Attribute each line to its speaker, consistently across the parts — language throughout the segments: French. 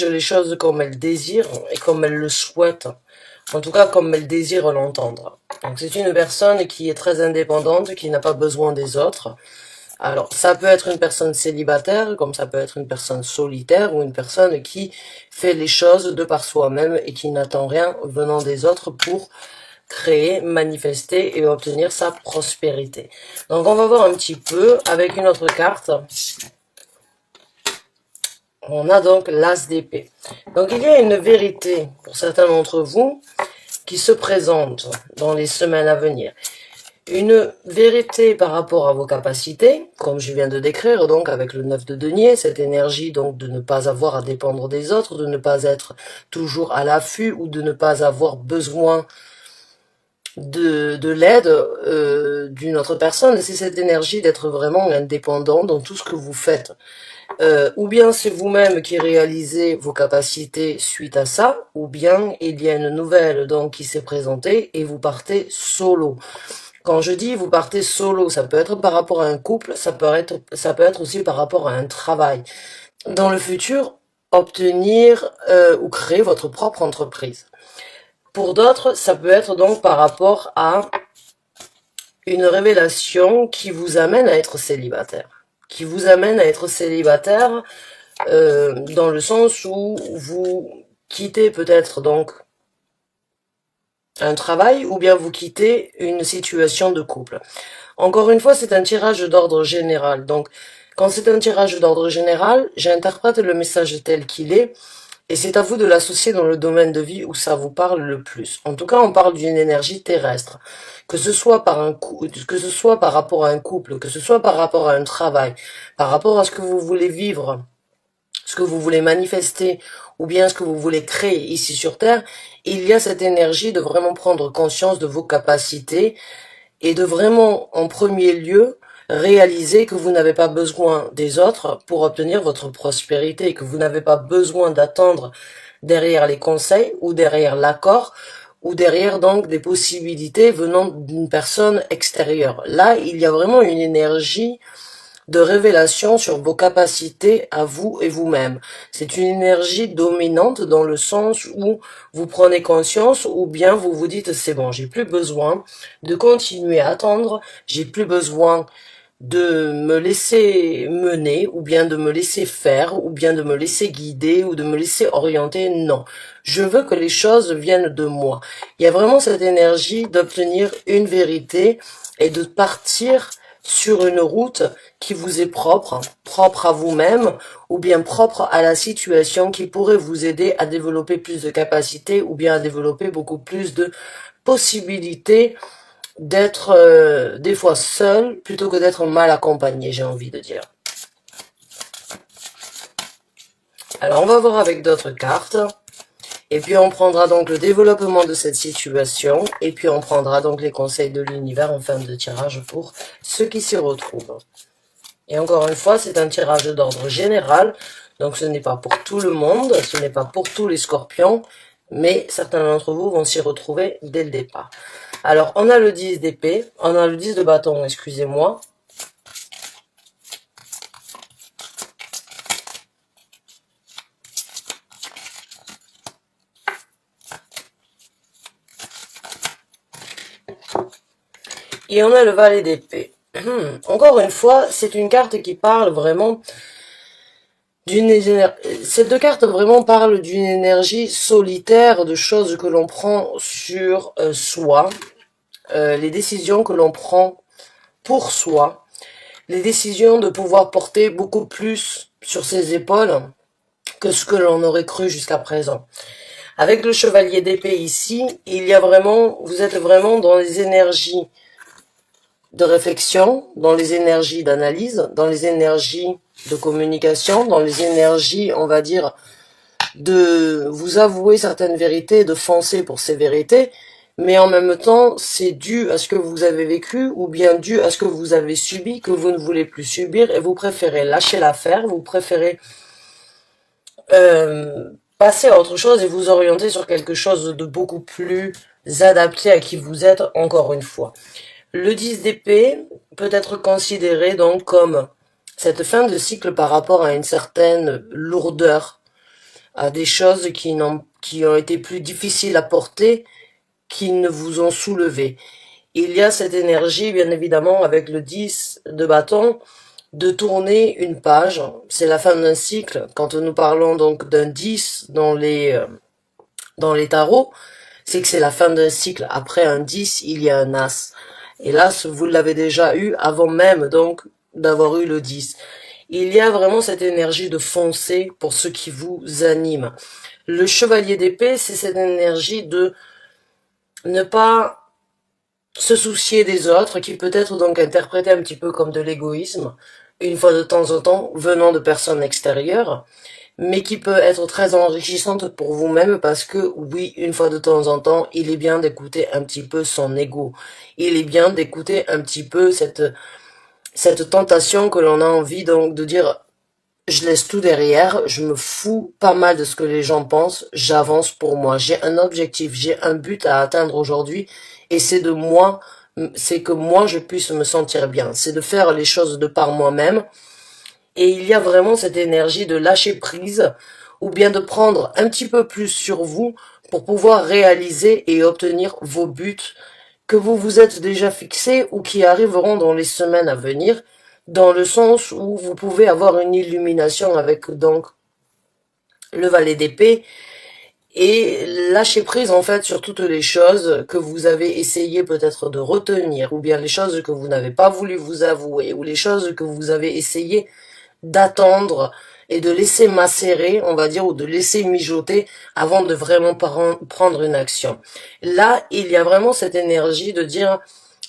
Speaker 1: les choses comme elle désire et comme elle le souhaite. En tout cas, comme elle désire l'entendre. Donc, c'est une personne qui est très indépendante, qui n'a pas besoin des autres. Alors, ça peut être une personne célibataire, comme ça peut être une personne solitaire, ou une personne qui fait les choses de par soi-même et qui n'attend rien venant des autres pour créer, manifester et obtenir sa prospérité. Donc, on va voir un petit peu avec une autre carte. On a donc l'As d'épée. Donc, il y a une vérité pour certains d'entre vous qui se présente dans les semaines à venir. Une vérité par rapport à vos capacités, comme je viens de décrire, donc avec le 9 de denier, cette énergie donc de ne pas avoir à dépendre des autres, de ne pas être toujours à l'affût ou de ne pas avoir besoin de l'aide d'une autre personne. C'est cette énergie d'être vraiment indépendant dans tout ce que vous faites. Ou bien c'est vous-même qui réalisez vos capacités suite à ça, ou bien il y a une nouvelle donc qui s'est présentée et vous partez solo. Quand je dis vous partez solo, ça peut être par rapport à un couple, ça peut être aussi par rapport à un travail. Dans le futur, obtenir ou créer votre propre entreprise. Pour d'autres, ça peut être donc par rapport à une révélation qui vous amène à être célibataire. Qui vous amène à être célibataire dans le sens où vous quittez peut-être donc un travail ou bien vous quittez une situation de couple. Encore une fois, c'est un tirage d'ordre général. Donc, quand c'est un tirage d'ordre général, j'interprète le message tel qu'il est et c'est à vous de l'associer dans le domaine de vie où ça vous parle le plus. En tout cas, on parle d'une énergie terrestre. Que ce soit par rapport à un couple, que ce soit par rapport à un travail, par rapport à ce que vous voulez vivre, ce que vous voulez manifester, ou bien ce que vous voulez créer ici sur Terre, il y a cette énergie de vraiment prendre conscience de vos capacités et de vraiment, en premier lieu, réaliser que vous n'avez pas besoin des autres pour obtenir votre prospérité, que vous n'avez pas besoin d'attendre derrière les conseils ou derrière l'accord ou derrière donc des possibilités venant d'une personne extérieure. Là, il y a vraiment une énergie de révélation sur vos capacités à vous et vous-même. C'est une énergie dominante dans le sens où vous prenez conscience ou bien vous vous dites c'est bon, j'ai plus besoin de continuer à attendre, j'ai plus besoin de me laisser mener ou bien de me laisser faire ou bien de me laisser guider ou de me laisser orienter. Non, je veux que les choses viennent de moi. Il y a vraiment cette énergie d'obtenir une vérité et de partir sur une route qui vous est propre, propre à vous-même, ou bien propre à la situation qui pourrait vous aider à développer plus de capacités, ou bien à développer beaucoup plus de possibilités d'être des fois seul, plutôt que d'être mal accompagné, j'ai envie de dire. Alors, on va voir avec d'autres cartes. Et puis on prendra donc le développement de cette situation, et puis on prendra donc les conseils de l'univers en fin de tirage pour ceux qui s'y retrouvent. Et encore une fois, c'est un tirage d'ordre général, donc ce n'est pas pour tout le monde, ce n'est pas pour tous les scorpions, mais certains d'entre vous vont s'y retrouver dès le départ. Alors, on a le 10 d'épée, on a le 10 de bâton, excusez-moi. Et on a le valet d'épée. Encore une fois, c'est une carte qui parle vraiment ces deux cartes vraiment parlent d'une énergie solitaire, de choses que l'on prend sur soi, les décisions que l'on prend pour soi, les décisions de pouvoir porter beaucoup plus sur ses épaules que ce que l'on aurait cru jusqu'à présent. Avec le chevalier d'épée ici, il y a vraiment, vous êtes vraiment dans les énergies de réflexion, dans les énergies d'analyse, dans les énergies de communication, dans les énergies, on va dire, de vous avouer certaines vérités, de foncer pour ces vérités, mais en même temps, c'est dû à ce que vous avez vécu ou bien dû à ce que vous avez subi, que vous ne voulez plus subir et vous préférez lâcher l'affaire, vous préférez passer à autre chose et vous orienter sur quelque chose de beaucoup plus adapté à qui vous êtes, encore une fois. Le 10 d'épée peut être considéré donc comme cette fin de cycle par rapport à une certaine lourdeur, à des choses qui ont été plus difficiles à porter, qui ne vous ont soulevé. Il y a cette énergie, bien évidemment, avec le 10 de bâton, de tourner une page. C'est la fin d'un cycle. Quand nous parlons donc d'un 10 dans les tarots, c'est que c'est la fin d'un cycle. Après un 10, il y a un as. Et l'as, vous l'avez déjà eu avant même donc d'avoir eu le 10. Il y a vraiment cette énergie de foncer pour ce qui vous anime. Le chevalier d'épée, c'est cette énergie de ne pas se soucier des autres, qui peut être donc interprété un petit peu comme de l'égoïsme, une fois de temps en temps, venant de personnes extérieures, mais qui peut être très enrichissante pour vous-même parce que oui, une fois de temps en temps, il est bien d'écouter un petit peu son ego. Il est bien d'écouter un petit peu cette tentation que l'on a envie donc de dire je laisse tout derrière, je me fous pas mal de ce que les gens pensent, j'avance pour moi. J'ai un objectif, j'ai un but à atteindre aujourd'hui et c'est de moi, c'est que moi je puisse me sentir bien. C'est de faire les choses de par moi-même. Et il y a vraiment cette énergie de lâcher prise ou bien de prendre un petit peu plus sur vous pour pouvoir réaliser et obtenir vos buts que vous vous êtes déjà fixés ou qui arriveront dans les semaines à venir, dans le sens où vous pouvez avoir une illumination avec donc le valet d'épée et lâcher prise en fait sur toutes les choses que vous avez essayé peut-être de retenir ou bien les choses que vous n'avez pas voulu vous avouer ou les choses que vous avez essayé d'attendre et de laisser macérer, on va dire, ou de laisser mijoter avant de vraiment prendre une action. Là, il y a vraiment cette énergie de dire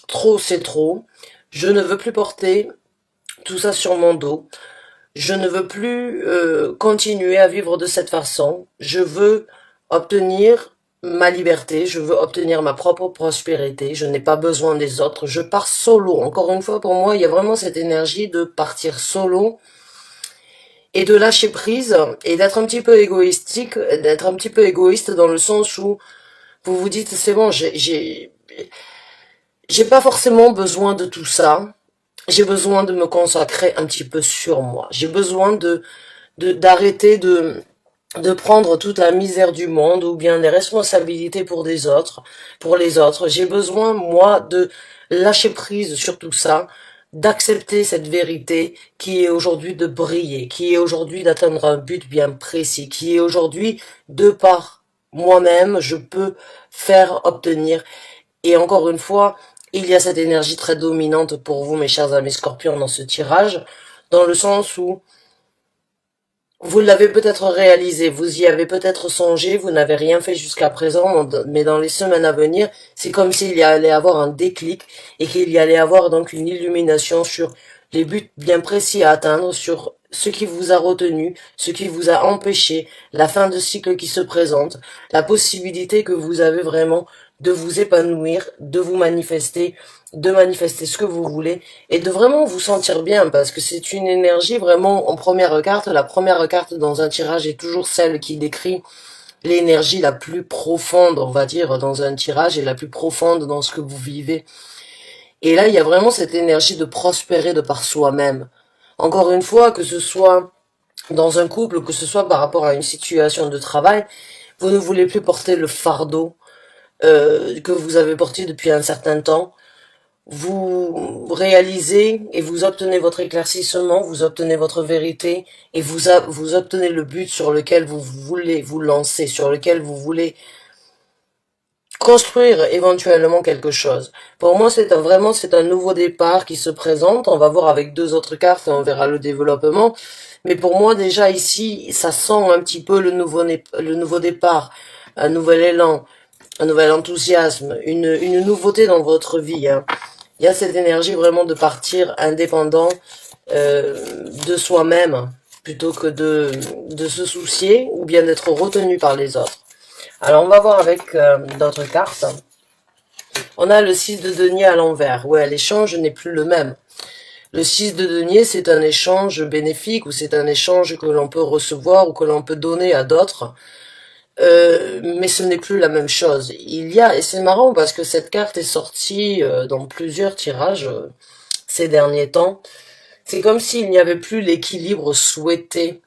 Speaker 1: trop c'est trop, je ne veux plus porter tout ça sur mon dos, je ne veux plus continuer à vivre de cette façon, je veux obtenir ma liberté, je veux obtenir ma propre prospérité, je n'ai pas besoin des autres, je pars solo. Encore une fois, pour moi, il y a vraiment cette énergie de partir solo et de lâcher prise et d'être un petit peu égoïstique, d'être un petit peu égoïste dans le sens où vous vous dites c'est bon, j'ai pas forcément besoin de tout ça. J'ai besoin de me consacrer un petit peu sur moi. J'ai besoin d'arrêter de prendre toute la misère du monde ou bien les responsabilités pour des autres, pour les autres. J'ai besoin, moi, de lâcher prise sur tout ça, d'accepter cette vérité qui est aujourd'hui de briller, qui est aujourd'hui d'atteindre un but bien précis, qui est aujourd'hui de par moi-même, je peux faire obtenir. Et encore une fois, il y a cette énergie très dominante pour vous, mes chers amis scorpions, dans ce tirage, dans le sens où vous l'avez peut-être réalisé, vous y avez peut-être songé, vous n'avez rien fait jusqu'à présent, mais dans les semaines à venir, c'est comme s'il y allait avoir un déclic et qu'il y allait avoir donc une illumination sur les buts bien précis à atteindre, sur ce qui vous a retenu, ce qui vous a empêché, la fin de cycle qui se présente, la possibilité que vous avez vraiment de vous épanouir, de manifester ce que vous voulez et de vraiment vous sentir bien parce que c'est une énergie vraiment en première carte. La première carte dans un tirage est toujours celle qui décrit l'énergie la plus profonde, on va dire, dans un tirage et la plus profonde dans ce que vous vivez. Et là, il y a vraiment cette énergie de prospérer de par soi-même. Encore une fois, que ce soit dans un couple ou que ce soit par rapport à une situation de travail, vous ne voulez plus porter le fardeau que vous avez porté depuis un certain temps. Vous réalisez et vous obtenez votre éclaircissement, vous obtenez votre vérité et vous obtenez le but sur lequel vous voulez vous lancer, sur lequel vous voulez construire éventuellement quelque chose. Pour moi, c'est un nouveau départ qui se présente. On va voir avec deux autres cartes et on verra le développement. Mais pour moi, déjà ici, ça sent un petit peu le nouveau départ, un nouvel élan, un nouvel enthousiasme, une nouveauté dans votre vie, hein. Il y a cette énergie vraiment de partir indépendant de soi-même plutôt que de se soucier ou bien d'être retenu par les autres. Alors on va voir avec d'autres cartes. On a le 6 de denier à l'envers. Ouais, l'échange n'est plus le même. Le 6 de denier, c'est un échange bénéfique ou c'est un échange que l'on peut recevoir ou que l'on peut donner à d'autres. Mais ce n'est plus la même chose. Et c'est marrant parce que cette carte est sortie dans plusieurs tirages ces derniers temps. C'est comme s'il n'y avait plus l'équilibre souhaité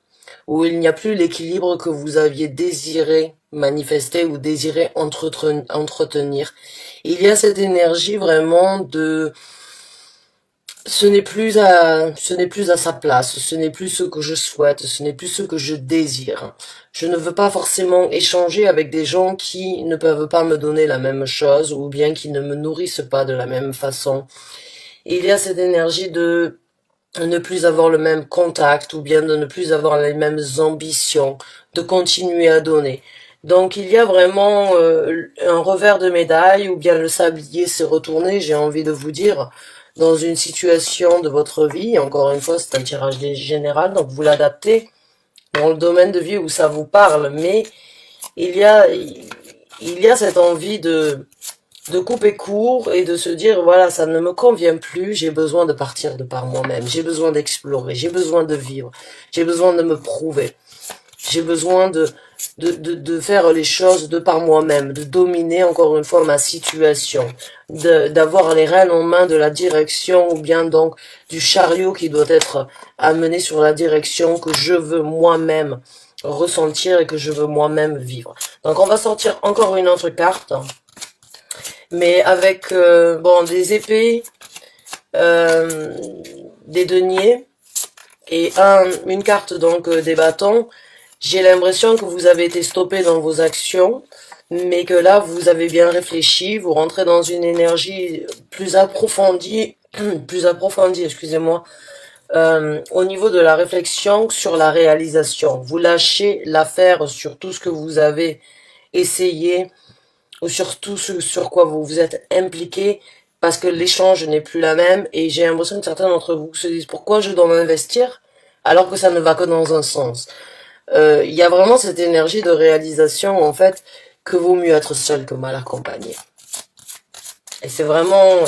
Speaker 1: où il n'y a plus l'équilibre que vous aviez désiré manifester ou désiré entretenir. Il y a cette énergie vraiment de ce n'est plus à sa place, ce n'est plus ce que je souhaite, ce n'est plus ce que je désire. Je ne veux pas forcément échanger avec des gens qui ne peuvent pas me donner la même chose ou bien qui ne me nourrissent pas de la même façon. Il y a cette énergie de ne plus avoir le même contact ou bien de ne plus avoir les mêmes ambitions, de continuer à donner. Donc il y a vraiment un revers de médaille ou bien le sablier s'est retourné, j'ai envie de vous dire, dans une situation de votre vie. Encore une fois, c'est un tirage général, donc vous l'adaptez dans le domaine de vie où ça vous parle, mais il y a cette envie de couper court et de se dire, voilà, ça ne me convient plus, j'ai besoin de partir de par moi-même, j'ai besoin d'explorer, j'ai besoin de vivre, j'ai besoin de me prouver, j'ai besoin de faire les choses de par moi-même, de dominer encore une fois ma situation, d'avoir les rênes en main de la direction ou bien donc du chariot qui doit être amené sur la direction que je veux moi-même ressentir et que je veux moi-même vivre. Donc on va sortir encore une autre carte, mais avec bon des épées, des deniers et une carte donc des bâtons. J'ai l'impression que vous avez été stoppé dans vos actions, mais que là, vous avez bien réfléchi, vous rentrez dans une énergie plus approfondie, excusez-moi, au niveau de la réflexion sur la réalisation. Vous lâchez l'affaire sur tout ce que vous avez essayé, ou sur tout ce sur quoi vous vous êtes impliqué, parce que l'échange n'est plus la même, et j'ai l'impression que certains d'entre vous se disent, pourquoi je dois m'investir, alors que ça ne va que dans un sens. Il y a vraiment cette énergie de réalisation, en fait, que vaut mieux être seul que mal accompagné. Et c'est vraiment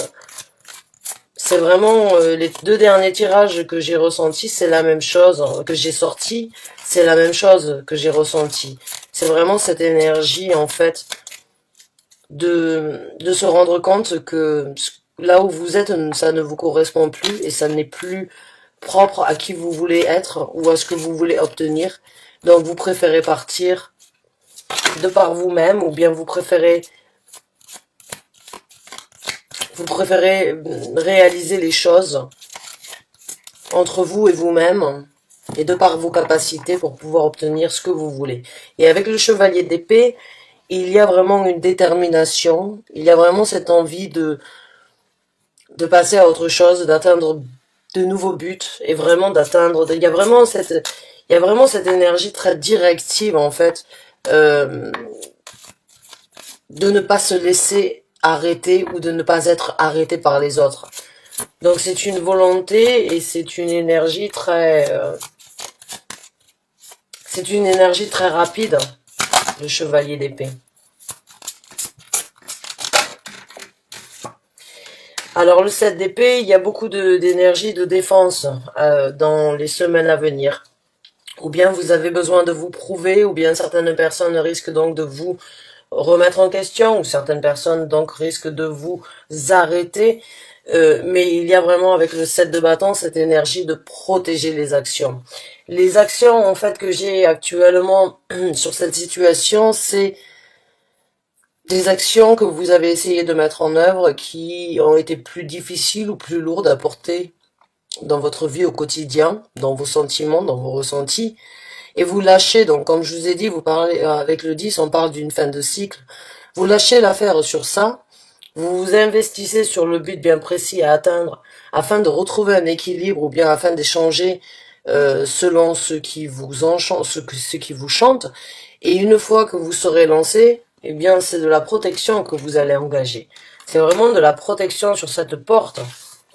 Speaker 1: les deux derniers tirages que j'ai ressentis, c'est la même chose, que j'ai sorti, c'est la même chose que j'ai ressenti. C'est vraiment cette énergie, en fait, de se rendre compte que là où vous êtes, ça ne vous correspond plus et ça n'est plus propre à qui vous voulez être ou à ce que vous voulez obtenir. Donc vous préférez partir de par vous-même ou bien vous préférez réaliser les choses entre vous et vous-même et de par vos capacités pour pouvoir obtenir ce que vous voulez. Et avec le chevalier d'épée, il y a vraiment une détermination, il y a vraiment cette envie de passer à autre chose, d'atteindre de nouveaux buts et vraiment d'atteindre, il y a vraiment cette énergie très directive en fait, de ne pas se laisser arrêter ou de ne pas être arrêté par les autres. Donc c'est une volonté et c'est une énergie très rapide, le chevalier d'épée. Alors le 7 d'épée, il y a beaucoup d'énergie de défense dans les semaines à venir. Ou bien vous avez besoin de vous prouver, ou bien certaines personnes risquent donc de vous remettre en question, ou certaines personnes donc risquent de vous arrêter. Mais il y a vraiment avec le 7 de bâton cette énergie de protéger les actions. Les actions en fait que j'ai actuellement sur cette situation, c'est des actions que vous avez essayé de mettre en œuvre qui ont été plus difficiles ou plus lourdes à porter dans votre vie au quotidien, dans vos sentiments, dans vos ressentis, et vous lâchez, donc comme je vous ai dit, vous parlez avec le 10, on parle d'une fin de cycle, vous lâchez l'affaire sur ça, vous vous investissez sur le but bien précis à atteindre, afin de retrouver un équilibre, ou bien afin d'échanger selon ce qui vous enchante, ce qui vous chante, et une fois que vous serez lancé, eh bien c'est de la protection que vous allez engager. C'est vraiment de la protection sur cette porte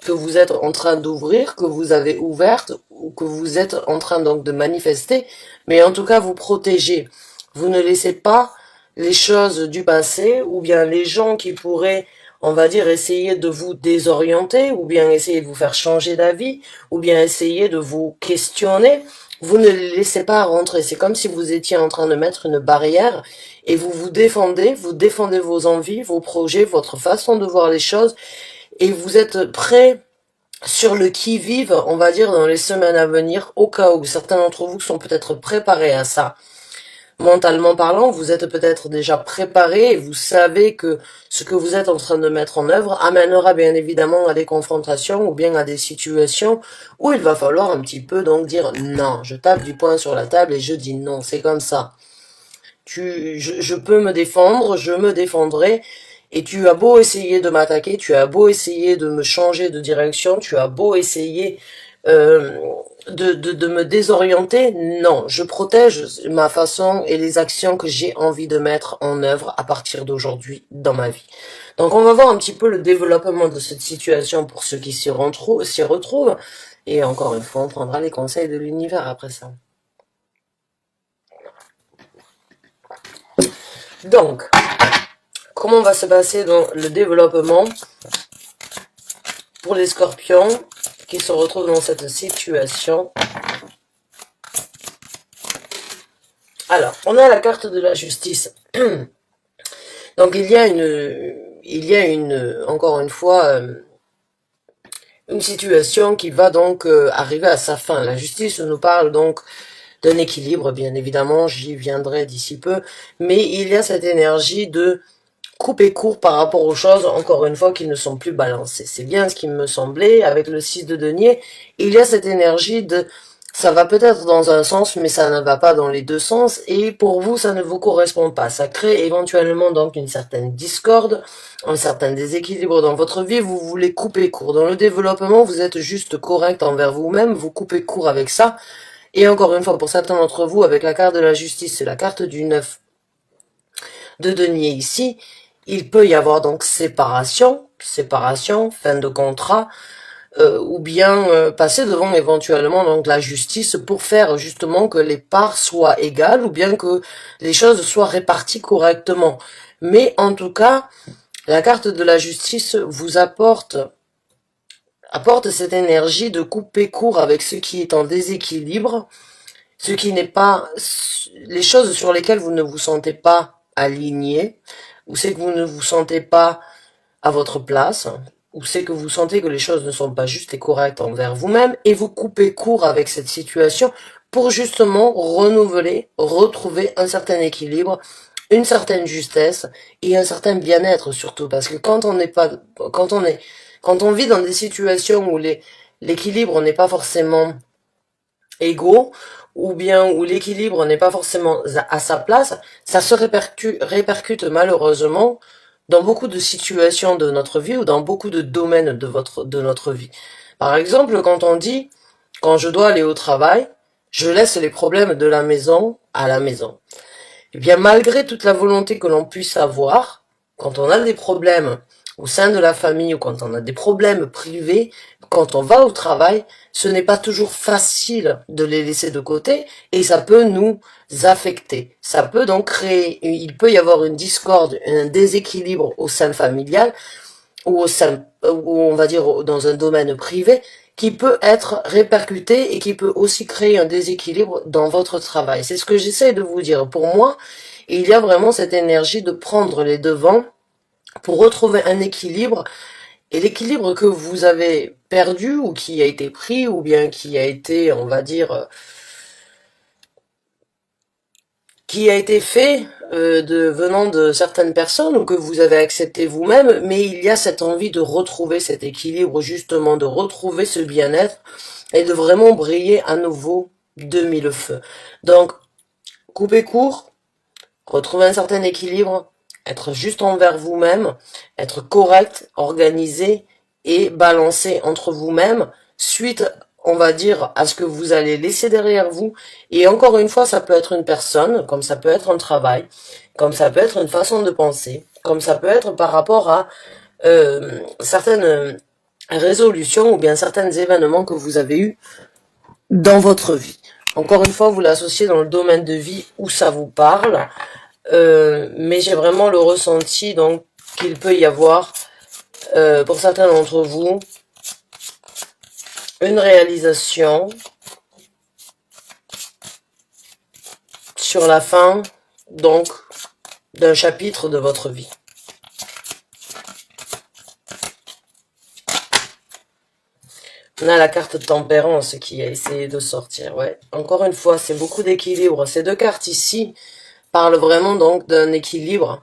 Speaker 1: que vous êtes en train d'ouvrir, que vous avez ouverte, ou que vous êtes en train donc de manifester, mais en tout cas vous protégez. Vous ne laissez pas les choses du passé, ou bien les gens qui pourraient, on va dire, essayer de vous désorienter, ou bien essayer de vous faire changer d'avis, ou bien essayer de vous questionner, vous ne les laissez pas rentrer. C'est comme si vous étiez en train de mettre une barrière, et vous défendez vos envies, vos projets, votre façon de voir les choses, et vous êtes prêt sur le qui-vive, on va dire, dans les semaines à venir, au cas où certains d'entre vous sont peut-être préparés à ça. Mentalement parlant, vous êtes peut-être déjà préparé et vous savez que ce que vous êtes en train de mettre en œuvre amènera bien évidemment à des confrontations ou bien à des situations où il va falloir un petit peu donc dire non. Je tape du poing sur la table et je dis non, c'est comme ça. Je peux me défendre, je me défendrai. Et tu as beau essayer de m'attaquer, tu as beau essayer de me changer de direction, tu as beau essayer de me désorienter, non, je protège ma façon et les actions que j'ai envie de mettre en œuvre à partir d'aujourd'hui dans ma vie. Donc on va voir un petit peu le développement de cette situation pour ceux qui s'y retrouvent. Et encore une fois, on prendra les conseils de l'univers après ça. Donc, comment va se passer dans le développement pour les scorpions qui se retrouvent dans cette situation? Alors, on a la carte de la justice. Donc il y a encore une fois, une situation qui va donc arriver à sa fin. La justice nous parle donc d'un équilibre, bien évidemment, j'y viendrai d'ici peu, mais il y a cette énergie de couper court par rapport aux choses, encore une fois, qui ne sont plus balancées. C'est bien ce qui me semblait, avec le 6 de denier, il y a cette énergie de ça va peut-être dans un sens, mais ça ne va pas dans les deux sens, et pour vous, ça ne vous correspond pas. Ça crée éventuellement donc une certaine discorde, un certain déséquilibre dans votre vie, vous voulez couper court. Dans le développement, vous êtes juste correct envers vous-même, vous coupez court avec ça, et encore une fois, pour certains d'entre vous, avec la carte de la justice, c'est la carte du 9 de denier ici, il peut y avoir donc séparation, fin de contrat, ou bien passer devant éventuellement donc la justice pour faire justement que les parts soient égales ou bien que les choses soient réparties correctement. Mais en tout cas, la carte de la justice vous apporte cette énergie de couper court avec ce qui est en déséquilibre, ce qui n'est pas les choses sur lesquelles vous ne vous sentez pas aligné, ou c'est que vous ne vous sentez pas à votre place, ou c'est que vous sentez que les choses ne sont pas justes et correctes envers vous-même, et vous coupez court avec cette situation pour justement renouveler, retrouver un certain équilibre, une certaine justesse et un certain bien-être surtout, parce que quand on n'est pas, quand on vit dans des situations où l'équilibre n'est pas forcément égaux, ou bien où l'équilibre n'est pas forcément à sa place, ça se répercute malheureusement dans beaucoup de situations de notre vie ou dans beaucoup de domaines de notre vie. Par exemple, quand on dit, quand je dois aller au travail, je laisse les problèmes de la maison à la maison. Eh bien, malgré toute la volonté que l'on puisse avoir, quand on a des problèmes au sein de la famille ou quand on a des problèmes privés, quand on va au travail, ce n'est pas toujours facile de les laisser de côté et ça peut nous affecter. Ça peut donc créer, il peut y avoir une discorde, un déséquilibre au sein familial ou au sein, ou on va dire dans un domaine privé qui peut être répercuté et qui peut aussi créer un déséquilibre dans votre travail. C'est ce que j'essaie de vous dire. Pour moi, il y a vraiment cette énergie de prendre les devants pour retrouver un équilibre, et l'équilibre que vous avez perdu ou qui a été pris ou bien qui a été, on va dire, qui a été fait venant de certaines personnes ou que vous avez accepté vous-même, mais il y a cette envie de retrouver cet équilibre, justement, de retrouver ce bien-être et de vraiment briller à nouveau de mille feux. Donc, coupez court, retrouver un certain équilibre, être juste envers vous-même, être correct, organisé et balancé entre vous-même, suite, on va dire, à ce que vous allez laisser derrière vous. Et encore une fois, ça peut être une personne, comme ça peut être un travail, comme ça peut être une façon de penser, comme ça peut être par rapport à certaines résolutions ou bien certains événements que vous avez eus dans votre vie. Encore une fois, vous l'associez dans le domaine de vie où ça vous parle, mais j'ai vraiment le ressenti donc qu'il peut y avoir, pour certains d'entre vous, une réalisation sur la fin donc d'un chapitre de votre vie. On a la carte tempérance qui a essayé de sortir, ouais. Encore une fois, c'est beaucoup d'équilibre. Ces deux cartes ici parlent vraiment donc d'un équilibre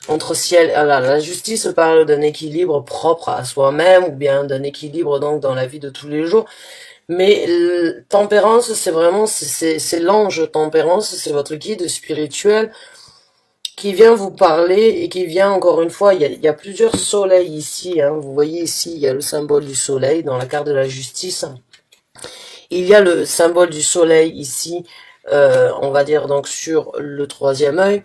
Speaker 1: entre ciel, la justice parle d'un équilibre propre à soi-même, ou bien d'un équilibre donc dans la vie de tous les jours. Mais tempérance, c'est vraiment, c'est l'ange tempérance, c'est votre guide spirituel qui vient vous parler et qui vient, encore une fois, il y a plusieurs soleils ici, hein. Vous voyez ici, il y a le symbole du soleil dans la carte de la justice. Il y a le symbole du soleil ici, on va dire donc sur le troisième œil.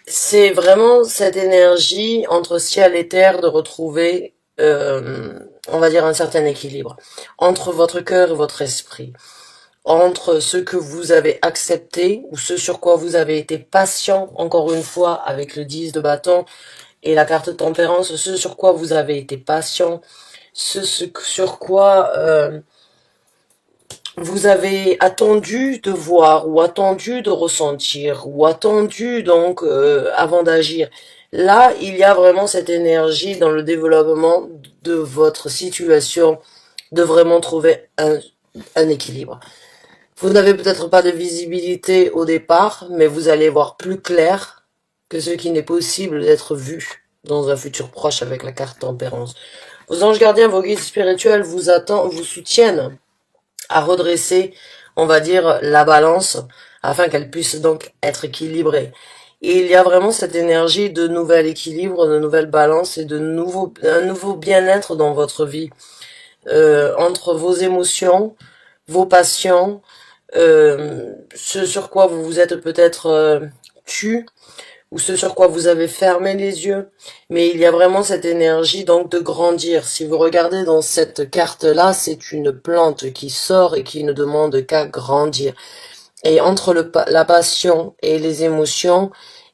Speaker 1: C'est vraiment cette énergie entre ciel et terre de retrouver, on va dire, un certain équilibre entre votre cœur et votre esprit, entre ce que vous avez accepté ou ce sur quoi vous avez été patient, encore une fois, avec le 10 de bâton et la carte tempérance, ce sur quoi vous avez été patient, ce sur quoi vous avez attendu de voir ou attendu de ressentir ou attendu donc avant d'agir. Là, il y a vraiment cette énergie dans le développement de votre situation de vraiment trouver un équilibre. Vous n'avez peut-être pas de visibilité au départ, mais vous allez voir plus clair que ce qui n'est possible d'être vu dans un futur proche avec la carte tempérance. Vos anges gardiens, vos guides spirituels vous soutiennent à redresser, on va dire, la balance afin qu'elle puisse donc être équilibrée. Et il y a vraiment cette énergie de nouvel équilibre, de nouvelle balance et un nouveau bien-être dans votre vie. Entre vos émotions, vos passions, ce sur quoi vous vous êtes peut-être tu, ou ce sur quoi vous avez fermé les yeux, mais il y a vraiment cette énergie donc de grandir. Si vous regardez dans cette carte-là, c'est une plante qui sort et qui ne demande qu'à grandir. Et entre la passion et les émotions,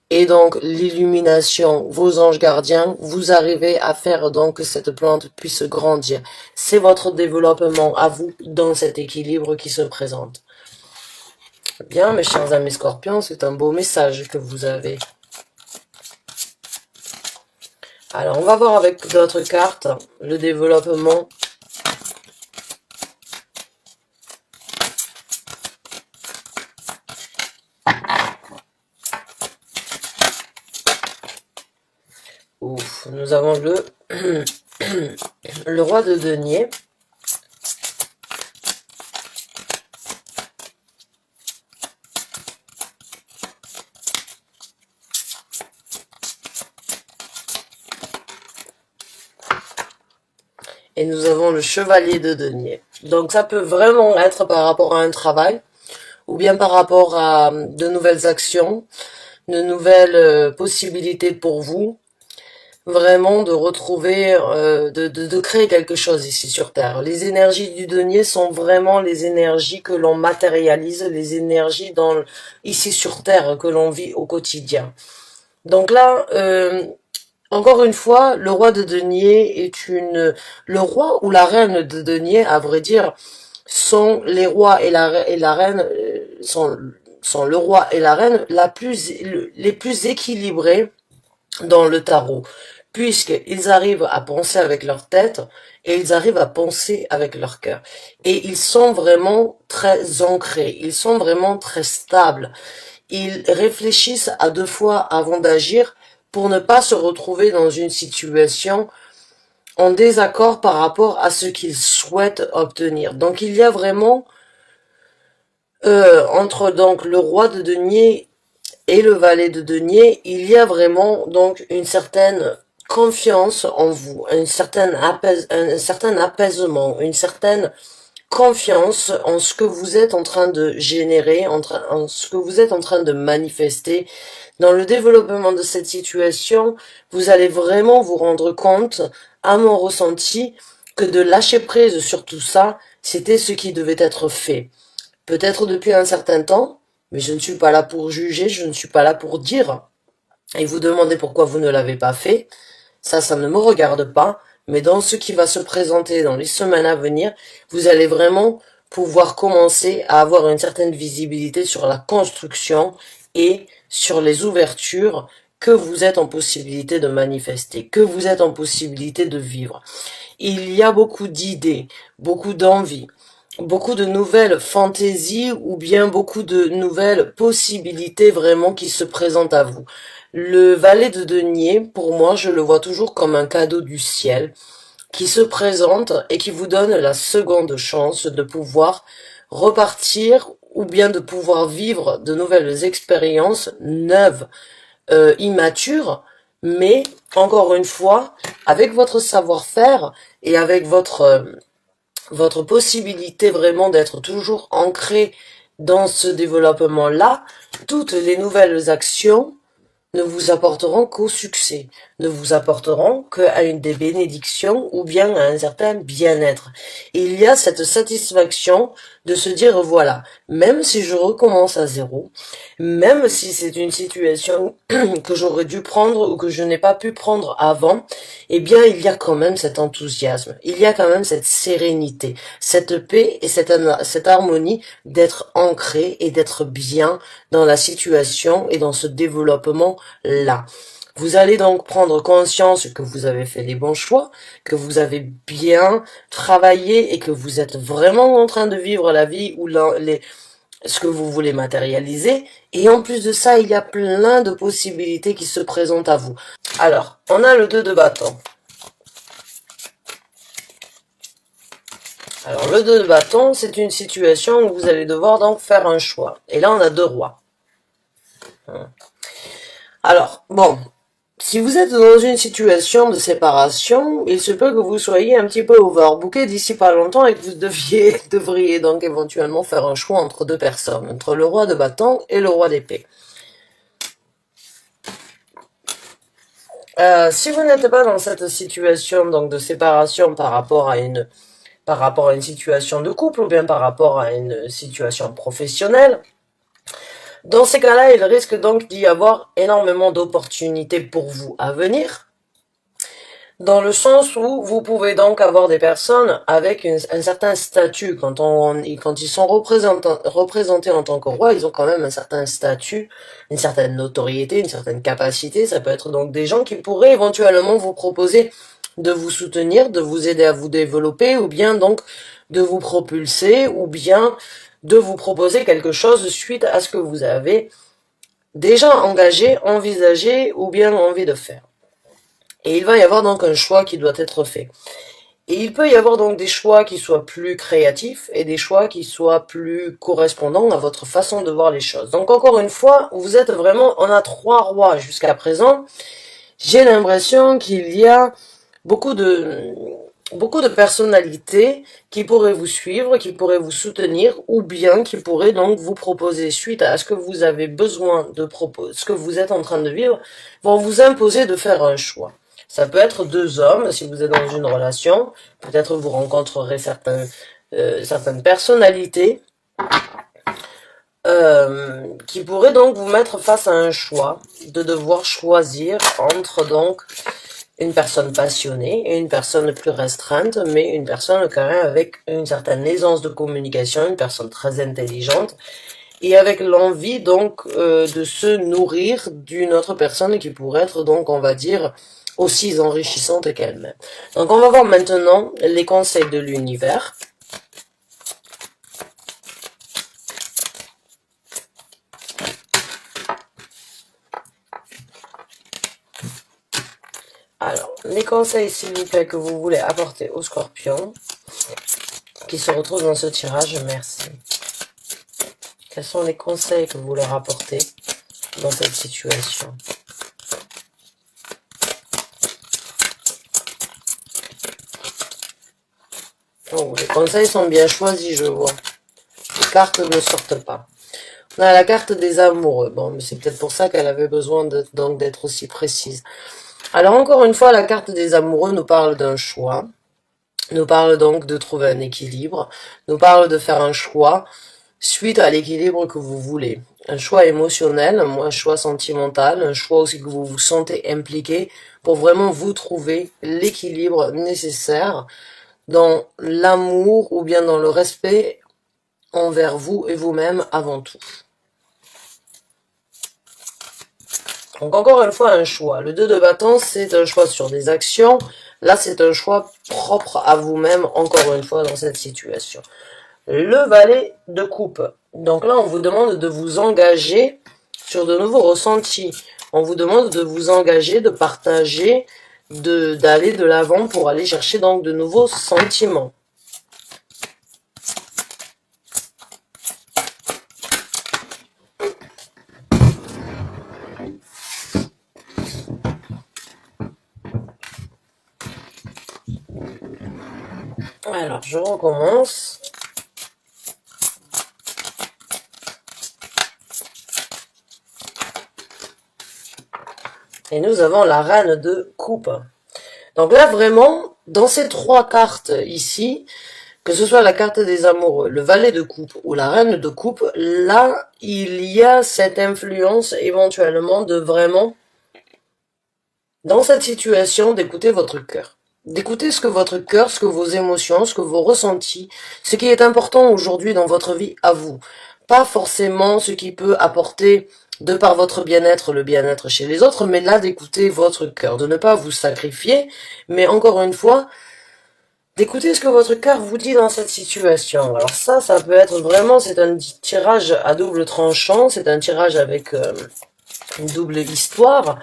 Speaker 1: et donc l'illumination, vos anges gardiens, vous arrivez à faire donc que cette plante puisse grandir. C'est votre développement à vous dans cet équilibre qui se présente. Bien, mes chers amis scorpions, c'est un beau message que vous avez. Alors, on va voir avec d'autres cartes le développement. Ouf, nous avons le roi de denier. Et nous avons le chevalier de denier. Donc ça peut vraiment être par rapport à un travail, ou bien par rapport à de nouvelles actions, de nouvelles possibilités pour vous, vraiment de retrouver, de créer quelque chose ici sur Terre. Les énergies du denier sont vraiment les énergies que l'on matérialise, les énergies ici sur Terre que l'on vit au quotidien. Donc là, encore une fois, le roi de denier est le roi ou la reine de denier, à vrai dire, sont les rois et la reine, sont le roi et la reine les plus équilibrés dans le tarot, puisqu'ils arrivent à penser avec leur tête et ils arrivent à penser avec leur cœur. Et ils sont vraiment très ancrés, ils sont vraiment très stables. Ils réfléchissent à deux fois avant d'agir pour ne pas se retrouver dans une situation en désaccord par rapport à ce qu'ils souhaitent obtenir. Donc il y a vraiment entre donc le roi de denier et le valet de denier, il y a vraiment donc une certaine confiance en vous, un certain apaisement, une certaine confiance en ce que vous êtes en train de générer, en ce que vous êtes en train de manifester. Dans le développement de cette situation, vous allez vraiment vous rendre compte, à mon ressenti, que de lâcher prise sur tout ça, c'était ce qui devait être fait. Peut-être depuis un certain temps, mais je ne suis pas là pour juger, je ne suis pas là pour dire. Et vous demandez pourquoi vous ne l'avez pas fait. Ça ne me regarde pas. Mais dans ce qui va se présenter dans les semaines à venir, vous allez vraiment pouvoir commencer à avoir une certaine visibilité sur la construction et sur les ouvertures que vous êtes en possibilité de manifester, que vous êtes en possibilité de vivre. Il y a beaucoup d'idées, beaucoup d'envies, beaucoup de nouvelles fantaisies ou bien beaucoup de nouvelles possibilités vraiment qui se présentent à vous. Le valet de denier, pour moi, je le vois toujours comme un cadeau du ciel qui se présente et qui vous donne la seconde chance de pouvoir repartir ou bien de pouvoir vivre de nouvelles expériences neuves, immatures, mais encore une fois, avec votre savoir-faire et avec votre possibilité vraiment d'être toujours ancré dans ce développement-là, toutes les nouvelles actions ne vous apporteront qu'au succès, ne vous apporteront qu'à une des bénédictions ou bien à un certain bien-être. Il y a cette satisfaction de se dire voilà, même si je recommence à zéro, même si c'est une situation que j'aurais dû prendre ou que je n'ai pas pu prendre avant, eh bien il y a quand même cet enthousiasme, il y a quand même cette sérénité, cette paix et cette harmonie d'être ancré et d'être bien dans la situation et dans ce développement-là. Vous allez donc prendre conscience que vous avez fait les bons choix, que vous avez bien travaillé et que vous êtes vraiment en train de vivre la vie ou ce que vous voulez matérialiser. Et en plus de ça, il y a plein de possibilités qui se présentent à vous. Alors, on a le 2 de bâton. Alors, le 2 de bâton, c'est une situation où vous allez devoir donc faire un choix. Et là, on a 2 rois. Alors, bon, si vous êtes dans une situation de séparation, il se peut que vous soyez un petit peu overbooké d'ici pas longtemps et que vous devriez donc éventuellement faire un choix entre 2 personnes, entre le roi de bâton et le roi d'épée. Si vous n'êtes pas dans cette situation donc de séparation par rapport à une situation de couple ou bien par rapport à une situation professionnelle, dans ces cas-là, il risque donc d'y avoir énormément d'opportunités pour vous à venir, dans le sens où vous pouvez donc avoir des personnes avec un certain statut. Quand ils sont représentés en tant que roi, ils ont quand même un certain statut, une certaine notoriété, une certaine capacité. Ça peut être donc des gens qui pourraient éventuellement vous proposer de vous soutenir, de vous aider à vous développer, ou bien donc de vous propulser, ou bien de vous proposer quelque chose suite à ce que vous avez déjà engagé, envisagé ou bien envie de faire. Et il va y avoir donc un choix qui doit être fait. Et il peut y avoir donc des choix qui soient plus créatifs et des choix qui soient plus correspondants à votre façon de voir les choses. Donc encore une fois, vous êtes vraiment, on a 3 rois jusqu'à présent. J'ai l'impression qu'il y a beaucoup de personnalités qui pourraient vous suivre, qui pourraient vous soutenir, ou bien qui pourraient donc vous proposer, suite à ce que vous avez besoin de proposer, ce que vous êtes en train de vivre, vont vous imposer de faire un choix. Ça peut être 2 hommes, si vous êtes dans une relation, peut-être vous rencontrerez certaines personnalités qui pourraient donc vous mettre face à un choix, de devoir choisir entre donc une personne passionnée et une personne plus restreinte, mais une personne quand même avec une certaine aisance de communication, une personne très intelligente, et avec l'envie donc de se nourrir d'une autre personne qui pourrait être donc, on va dire, aussi enrichissante qu'elle-même. Donc on va voir maintenant les conseils de l'univers. Alors, les conseils, s'il vous plaît, que vous voulez apporter au Scorpion, qui se retrouve dans ce tirage, merci. Quels sont les conseils que vous leur apportez dans cette situation? Oh, les conseils sont bien choisis, je vois. Les cartes ne sortent pas. On a la carte des amoureux. Bon, mais c'est peut-être pour ça qu'elle avait besoin donc d'être aussi précise. Alors encore une fois, la carte des amoureux nous parle d'un choix, nous parle donc de trouver un équilibre, nous parle de faire un choix suite à l'équilibre que vous voulez. Un choix émotionnel, un choix sentimental, un choix aussi que vous vous sentez impliqué pour vraiment vous trouver l'équilibre nécessaire dans l'amour ou bien dans le respect envers vous et vous-même avant tout. Donc encore une fois, un choix. Le 2 de bâton, c'est un choix sur des actions. Là, c'est un choix propre à vous-même, encore une fois, dans cette situation. Le valet de coupe. Donc là, on vous demande de vous engager sur de nouveaux ressentis. On vous demande de vous engager, de partager, d'aller de l'avant pour aller chercher donc de nouveaux sentiments. Alors, je recommence. Et nous avons la reine de coupe. Donc là, vraiment, dans ces trois cartes ici, que ce soit la carte des amoureux, le valet de coupe ou la reine de coupe, là, il y a cette influence éventuellement de vraiment, dans cette situation, d'écouter votre cœur. D'écouter ce que votre cœur, ce que vos émotions, ce que vos ressentis, ce qui est important aujourd'hui dans votre vie à vous. Pas forcément ce qui peut apporter, de par votre bien-être, le bien-être chez les autres, mais là d'écouter votre cœur, de ne pas vous sacrifier, mais encore une fois, d'écouter ce que votre cœur vous dit dans cette situation. Alors ça peut être vraiment, c'est un tirage à double tranchant, c'est un tirage avec une double histoire,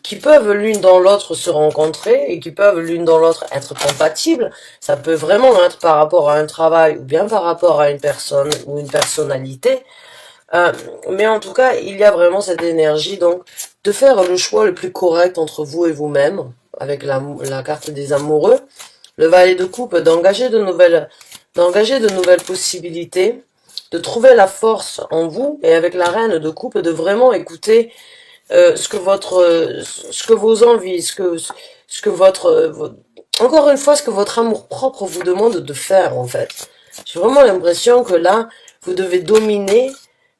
Speaker 1: qui peuvent l'une dans l'autre se rencontrer et qui peuvent l'une dans l'autre être compatibles. Ça peut vraiment être par rapport à un travail ou bien par rapport à une personne ou une personnalité. Mais en tout cas, il y a vraiment cette énergie donc de faire le choix le plus correct entre vous et vous-même, avec la carte des amoureux, le valet de coupe, d'engager de nouvelles possibilités, de trouver la force en vous, et avec la reine de coupe, de vraiment écouter ce que vos envies, ce que encore une fois, ce que votre amour propre vous demande de faire, en fait. J'ai vraiment l'impression que là, vous devez dominer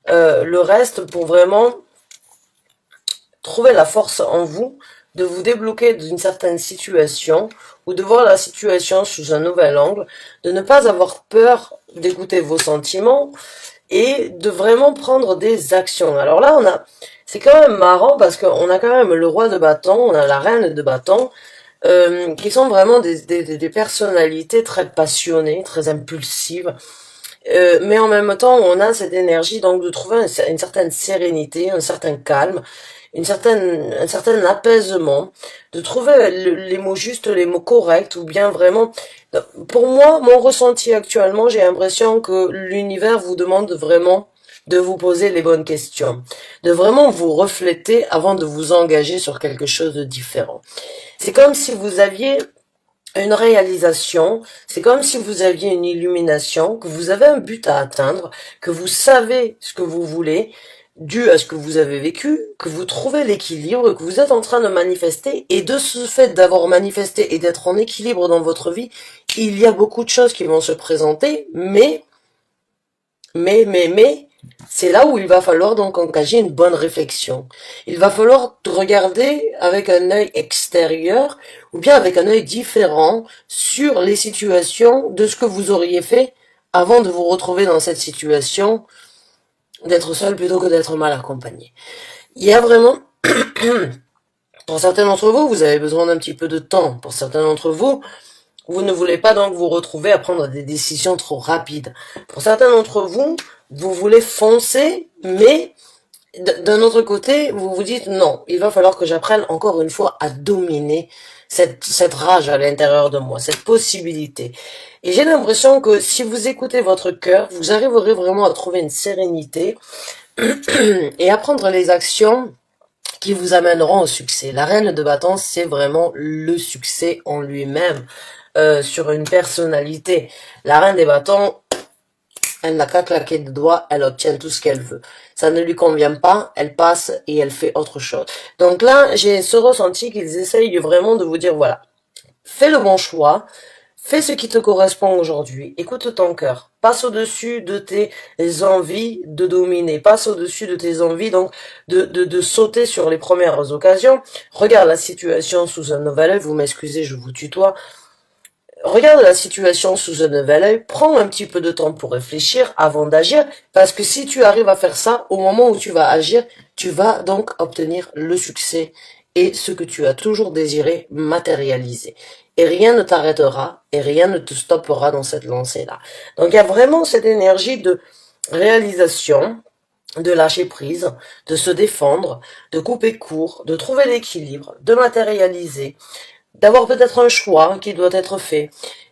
Speaker 1: le reste pour vraiment trouver la force en vous de vous débloquer d'une certaine situation ou de voir la situation sous un nouvel angle, de ne pas avoir peur d'écouter vos sentiments et de vraiment prendre des actions. Alors là, c'est quand même marrant parce qu'on a quand même le roi de bâton, on a la reine de bâton, qui sont vraiment des personnalités très passionnées, très impulsives, mais en même temps, on a cette énergie donc de trouver une certaine sérénité, un certain calme, un certain apaisement, de trouver les mots justes, les mots corrects, ou bien vraiment, pour moi, mon ressenti actuellement, j'ai l'impression que l'univers vous demande vraiment de vous poser les bonnes questions, de vraiment vous refléter avant de vous engager sur quelque chose de différent. C'est comme si vous aviez une réalisation, c'est comme si vous aviez une illumination, que vous avez un but à atteindre, que vous savez ce que vous voulez, dû à ce que vous avez vécu, que vous trouvez l'équilibre, que vous êtes en train de manifester, et de ce fait d'avoir manifesté et d'être en équilibre dans votre vie, il y a beaucoup de choses qui vont se présenter, mais, c'est là où il va falloir donc engager une bonne réflexion. Il va falloir regarder avec un œil extérieur ou bien avec un œil différent sur les situations de ce que vous auriez fait avant de vous retrouver dans cette situation d'être seul plutôt que d'être mal accompagné. Il y a vraiment, pour certains d'entre vous, vous avez besoin d'un petit peu de temps. Pour certains d'entre vous, vous ne voulez pas donc vous retrouver à prendre des décisions trop rapides. Pour certains d'entre vous, vous voulez foncer, mais d'un autre côté, vous vous dites non, il va falloir que j'apprenne encore une fois à dominer cette rage à l'intérieur de moi, cette possibilité. Et j'ai l'impression que si vous écoutez votre cœur, vous arriverez vraiment à trouver une sérénité et à prendre les actions qui vous amèneront au succès. La reine de bâton, c'est vraiment le succès en lui-même, sur une personnalité. La reine des bâtons, elle n'a qu'à claquer de doigts, elle obtient tout ce qu'elle veut. Ça ne lui convient pas, elle passe et elle fait autre chose. Donc là, j'ai ce ressenti qu'ils essayent vraiment de vous dire, voilà, fais le bon choix, fais ce qui te correspond aujourd'hui, écoute ton cœur, passe au-dessus de tes envies de dominer, passe au-dessus de tes envies donc de sauter sur les premières occasions, regarde la situation sous un nouvel œil, vous m'excusez, je vous tutoie, regarde la situation sous un nouvel œil, prends un petit peu de temps pour réfléchir avant d'agir, parce que si tu arrives à faire ça, au moment où tu vas agir, tu vas donc obtenir le succès et ce que tu as toujours désiré matérialiser. Et rien ne t'arrêtera et rien ne te stoppera dans cette lancée-là. Donc il y a vraiment cette énergie de réalisation, de lâcher prise, de se défendre, de couper court, de trouver l'équilibre, de matérialiser, d'avoir peut-être un choix qui doit être fait.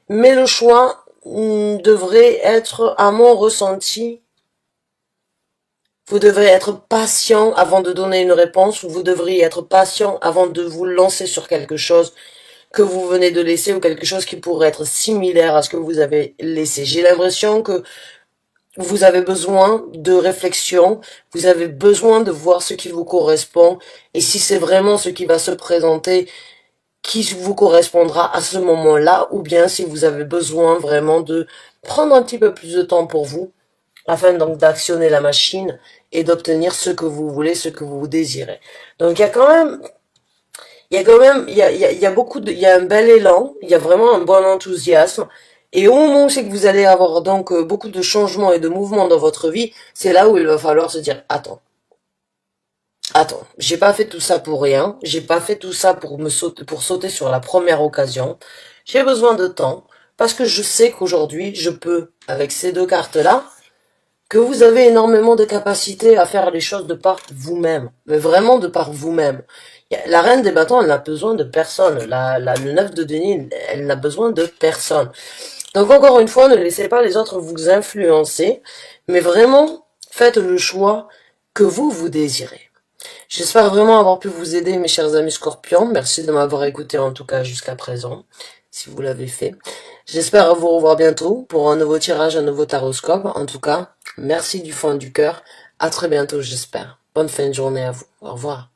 Speaker 1: Mais le choix devrait être, à mon ressenti, vous devrez être patient avant de donner une réponse, ou vous devriez être patient avant de vous lancer sur quelque chose que vous venez de laisser ou quelque chose qui pourrait être similaire à ce que vous avez laissé. J'ai l'impression que vous avez besoin de réflexion, vous avez besoin de voir ce qui vous correspond, et si c'est vraiment ce qui va se présenter, qui vous correspondra à ce moment-là, ou bien si vous avez besoin vraiment de prendre un petit peu plus de temps pour vous, afin donc d'actionner la machine et d'obtenir ce que vous voulez, ce que vous désirez. Donc il y a quand même, il y a beaucoup de, il y a un bel élan, il y a vraiment un bon enthousiasme. Et au moment où c'est que vous allez avoir donc beaucoup de changements et de mouvements dans votre vie, c'est là où il va falloir se dire, attends, j'ai pas fait tout ça pour rien, j'ai pas fait tout ça pour sauter sur la première occasion. J'ai besoin de temps, parce que je sais qu'aujourd'hui, je peux, avec ces deux cartes-là, que vous avez énormément de capacité à faire les choses de par vous-même, mais vraiment de par vous-même. La reine des bâtons, elle n'a besoin de personne. Le 9 de denier, elle n'a besoin de personne. Donc encore une fois, ne laissez pas les autres vous influencer, mais vraiment, faites le choix que vous désirez. J'espère vraiment avoir pu vous aider, mes chers amis scorpions. Merci de m'avoir écouté en tout cas jusqu'à présent, si vous l'avez fait. J'espère vous revoir bientôt pour un nouveau tirage, un nouveau taroscope. En tout cas, merci du fond du cœur. À très bientôt, j'espère. Bonne fin de journée à vous. Au revoir.